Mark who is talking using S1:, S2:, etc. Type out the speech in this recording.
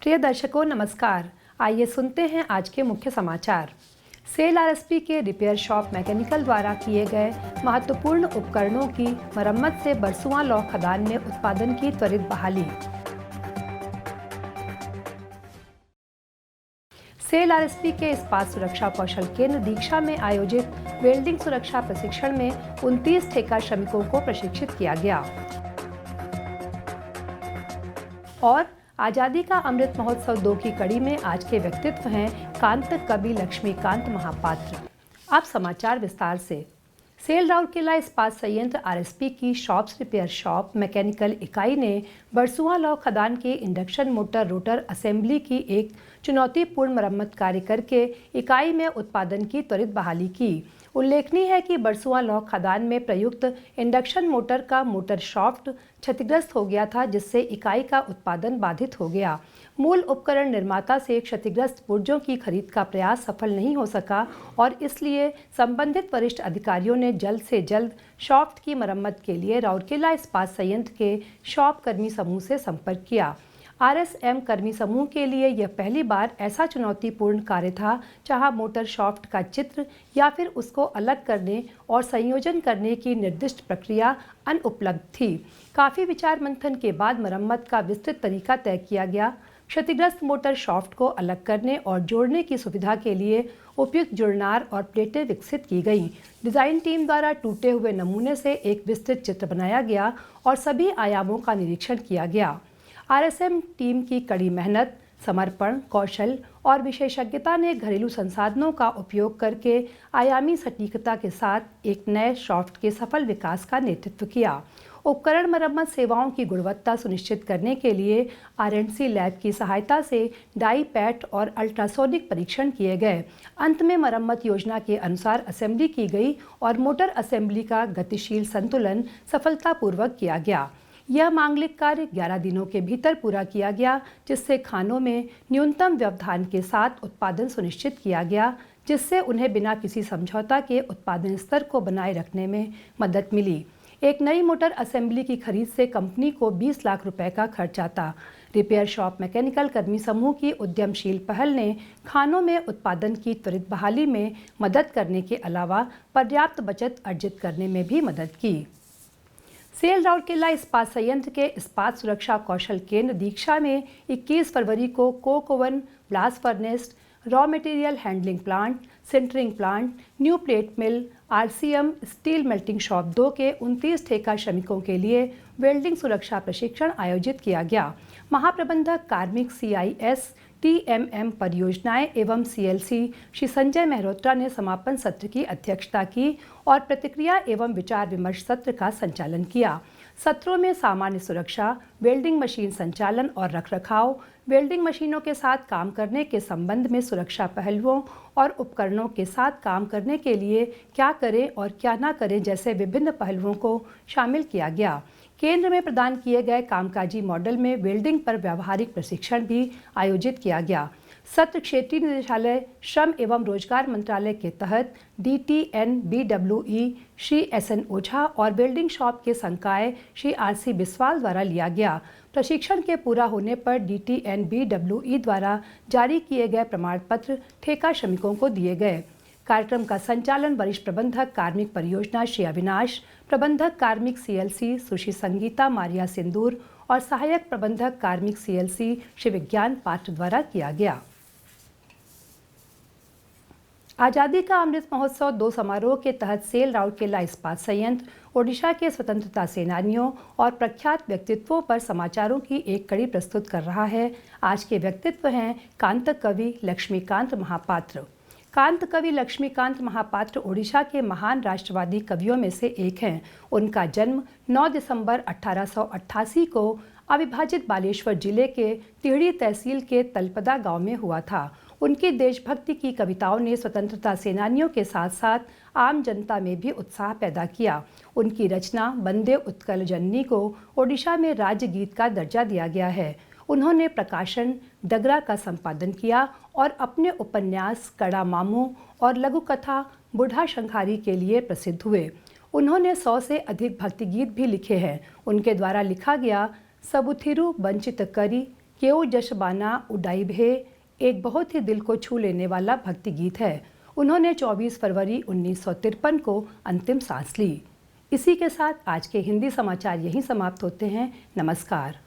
S1: प्रिय दर्शकों नमस्कार। आइए सुनते हैं आज के मुख्य समाचार। सेल आरएसपी के रिपेयर शॉप मैकेनिकल द्वारा किए गए महत्वपूर्ण उपकरणों की मरम्मत से बरसुआं लौह खदान में उत्पादन की त्वरित बहाली। सेल आरएसपी के इस्पात सुरक्षा कौशल केंद्र दीक्षा में आयोजित वेल्डिंग सुरक्षा प्रशिक्षण में 29 ठेका श्रमिकों को प्रशिक्षित किया गया। और आज़ादी का अमृत महोत्सव 2 की कड़ी में आज के व्यक्तित्व हैं कांत कवि लक्ष्मीकांत महापात्र। अब समाचार विस्तार से। सेल राउरकेला इस्पात संयंत्र आरएसपी की शॉप्स रिपेयर शॉप मैकेनिकल इकाई ने बरसुआं लौह खदान के इंडक्शन मोटर रोटर असेंबली की एक चुनौतीपूर्ण मरम्मत कार्य करके इकाई में उत्पादन की त्वरित बहाली की। उल्लेखनीय है कि बरसुआं लौह खदान में प्रयुक्त इंडक्शन मोटर का मोटर शाफ्ट क्षतिग्रस्त हो गया था, जिससे इकाई का उत्पादन बाधित हो गया। मूल उपकरण निर्माता से क्षतिग्रस्त पुर्जों की खरीद का प्रयास सफल नहीं हो सका और इसलिए संबंधित वरिष्ठ अधिकारियों ने जल्द से जल्द शाफ्ट की मरम्मत के लिए राउरकेला इस्पात संयंत्र के शॉप कर्मी समूह से संपर्क किया। आरएसएम कर्मी समूह के लिए यह पहली बार ऐसा चुनौतीपूर्ण कार्य था जहां मोटर शाफ्ट का चित्र या फिर उसको अलग करने और संयोजन करने की निर्दिष्ट प्रक्रिया अनुपलब्ध थी। काफ़ी विचार मंथन के बाद मरम्मत का विस्तृत तरीका तय किया गया। क्षतिग्रस्त मोटर शाफ्ट को अलग करने और जोड़ने की सुविधा के लिए उपयुक्त जुड़नार और प्लेटें विकसित की गईं। डिज़ाइन टीम द्वारा टूटे हुए नमूने से एक विस्तृत चित्र बनाया गया और सभी आयामों का निरीक्षण किया गया। आरएसएम टीम की कड़ी मेहनत, समर्पण, कौशल और विशेषज्ञता ने घरेलू संसाधनों का उपयोग करके आयामी सटीकता के साथ एक नए शाफ्ट के सफल विकास का नेतृत्व किया। उपकरण मरम्मत सेवाओं की गुणवत्ता सुनिश्चित करने के लिए आर&सी लैब की सहायता से डाई पैट और अल्ट्रासोनिक परीक्षण किए गए। अंत में मरम्मत योजना के अनुसार असेंबली की गई और मोटर असेंबली का गतिशील संतुलन सफलतापूर्वक किया गया। यह मांगलिक कार्य 11 दिनों के भीतर पूरा किया गया, जिससे खानों में न्यूनतम व्यवधान के साथ उत्पादन सुनिश्चित किया गया, जिससे उन्हें बिना किसी समझौता के उत्पादन स्तर को बनाए रखने में मदद मिली। एक नई मोटर असेंबली की खरीद से कंपनी को 20 लाख रुपए का खर्च आता। रिपेयर शॉप मैकेनिकल कर्मी समूह की उद्यमशील पहल ने खानों में उत्पादन की त्वरित बहाली में मदद करने के अलावा पर्याप्त बचत अर्जित करने में भी मदद की। सेल राउरकेला इस्पात संयंत्र के इस्पात सुरक्षा कौशल केंद्र दीक्षा में 21 फरवरी को coke oven, blast furnace, raw material handling plant, sintering plant, new plate mill, RCM steel melting shop 2 के 29 ठेका श्रमिकों के लिए वेल्डिंग सुरक्षा प्रशिक्षण आयोजित किया गया। महाप्रबंधक कार्मिक CIS, TMM परियोजनाएं एवं CLC श्री संजय मेहरोत्रा ने समापन सत्र की अध्यक्षता की और प्रतिक्रिया एवं विचार विमर्श सत्र का संचालन किया। सत्रों में सामान्य सुरक्षा, वेल्डिंग मशीन संचालन और रखरखाव, वेल्डिंग मशीनों के साथ काम करने के संबंध में सुरक्षा पहलुओं और उपकरणों के साथ काम करने के लिए क्या करें और क्या ना करें जैसे विभिन्न पहलुओं को शामिल किया गया। केंद्र में प्रदान किए गए कामकाजी मॉडल में वेल्डिंग पर व्यावहारिक प्रशिक्षण भी आयोजित किया गया। सत्र क्षेत्रीय निदेशालय श्रम एवं रोजगार मंत्रालय के तहत DTNBWE श्री SN ओझा और वेल्डिंग शॉप के संकाय श्री RC बिस्वाल द्वारा लिया गया। प्रशिक्षण के पूरा होने पर DTNBWE द्वारा जारी किए गए प्रमाण पत्र ठेका श्रमिकों को दिए गए। कार्यक्रम का संचालन वरिष्ठ प्रबंधक कार्मिक परियोजना श्री अविनाश, प्रबंधक कार्मिक CLC सुश्री संगीता मारिया सिंदूर और सहायक प्रबंधक कार्मिक CLC श्री विज्ञान पात्र द्वारा किया गया। आज़ादी का अमृत महोत्सव 2 समारोह के तहत सेल राउरकेला इस्पात संयंत्र ओडिशा के स्वतंत्रता सेनानियों और प्रख्यात व्यक्तित्वों पर समाचारों की एक कड़ी प्रस्तुत कर रहा है। आज के व्यक्तित्व हैं कांत कवि लक्ष्मीकांत महापात्र। कांत कवि लक्ष्मीकांत महापात्र ओडिशा के महान राष्ट्रवादी कवियों में से एक हैं। उनका जन्म 9 दिसंबर 1888 को अविभाजित बालेश्वर जिले के तिहड़ी तहसील के तलपदा गांव में हुआ था। उनकी देशभक्ति की कविताओं ने स्वतंत्रता सेनानियों के साथ साथ आम जनता में भी उत्साह पैदा किया। उनकी रचना बंदे उत्कल जननी को ओडिशा में राज्य गीत का दर्जा दिया गया है। उन्होंने प्रकाशन डगरा का संपादन किया और अपने उपन्यास कड़ा मामू और लघु कथा बूढ़ा शंखारी के लिए प्रसिद्ध हुए। उन्होंने 100 से अधिक भक्ति गीत भी लिखे हैं। उनके द्वारा लिखा गया सबुथिरु बंचित करी क्यों जशबाना उड़ाई भे एक बहुत ही दिल को छू लेने वाला भक्ति गीत है। उन्होंने 24 फरवरी 1953 को अंतिम सांस ली। इसी के साथ आज के हिंदी समाचार यहीं समाप्त होते हैं। नमस्कार।